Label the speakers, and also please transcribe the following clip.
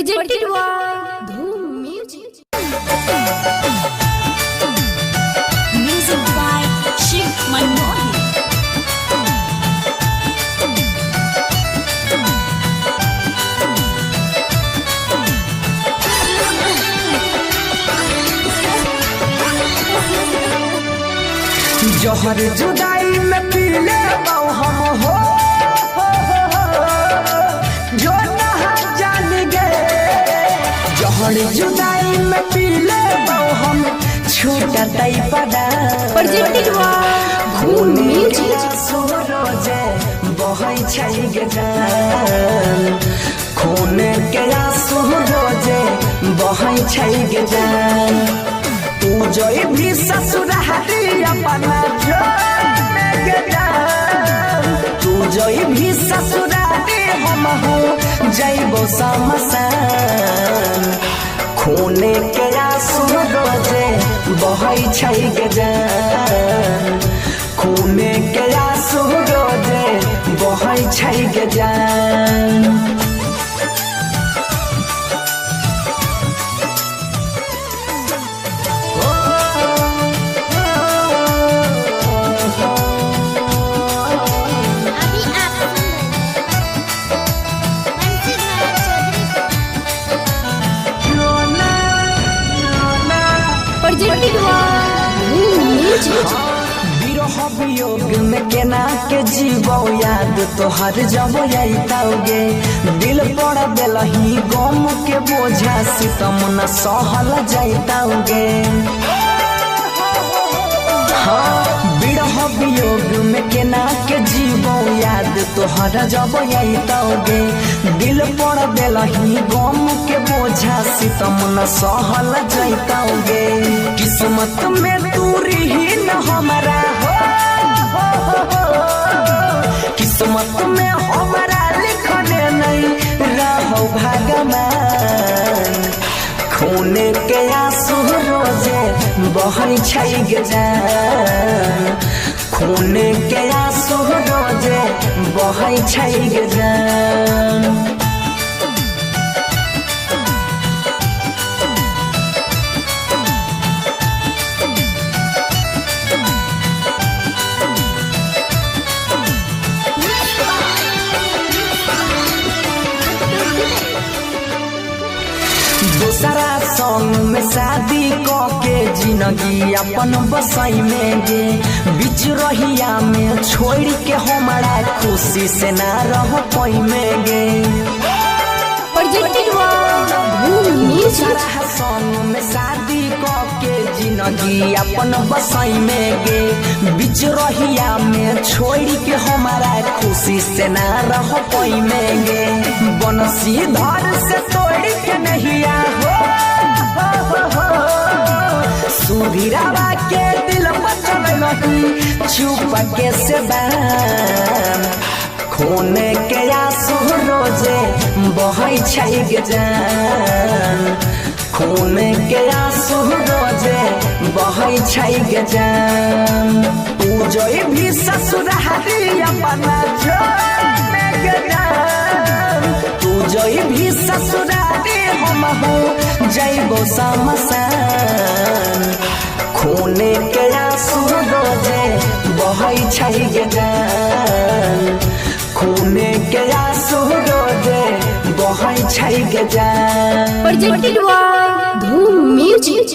Speaker 1: Presented by Dhoom Music. Music by Shiv Manmohan.
Speaker 2: जहर जुदाई में पी ले हम हो जो नहा जान गए। जहर जुदाई में पी ले हम छूटा तई पड़ा।
Speaker 1: Presented by Dhoom Music.
Speaker 2: सूरजे बहै छै गजान खून के आंसू रोजे बहै छै गजान। तू जोई भी ससुराली अपना छोड़ के जा। तू जोई भी ससुराली हम हो जइबो समसान। खून के आंसू रोजे बहै छै गजान खून के आंसू रोजे बहै छै गजान।
Speaker 1: Presented by Dhoom Music.
Speaker 2: बिरह वियोग में केना के जीवो याद तोहर जब आइताओगे। दिल पड़ देलही गम के बोझा सितम न सहल जाइताओगे। हाँ बिरह वियोग में केना के जीवो याद तोहर जब आइताओगे। दिल पड़ देलही गम के बोझा सितम न सहल जाइताओगे। किस्मत में दूरी ही न हमारा किस्मत में हमारा लिखने नहीं रहो भगवान। खून के आंसू रोजे बहै छै गजान खून के आंसू रोजे बहै छै गजान। दूसरा संग में शादी के जिंदगी अपन बसाई में गे। बीच रहिया में छोड़ के हमारा खुशी से ना रह पाई में गे।
Speaker 1: Presented by Dhoom Music.
Speaker 2: संग में शादी के जिंदगी अपन बसाई में गे। बीच रहिया में छोड़ के हमारा खुशी से ना रह पाई में गे। बनसी धर से तोड़ के नहीं हो सुधीरावा के दिल पर चल चुप के से बान। खून के आंसू रोजे बहै छै गजान खून के आंसू रोजे बहै छै गजान। तू जोई भी ससुराली अपना छोड़ के जा। तू जोई भी ससुराली हम हो जइबो समसान। खून के आंसू रोजे बहै छै गजान खून के आंसू रोजे बहै छै गजान।
Speaker 1: Presented by Dhoom Music.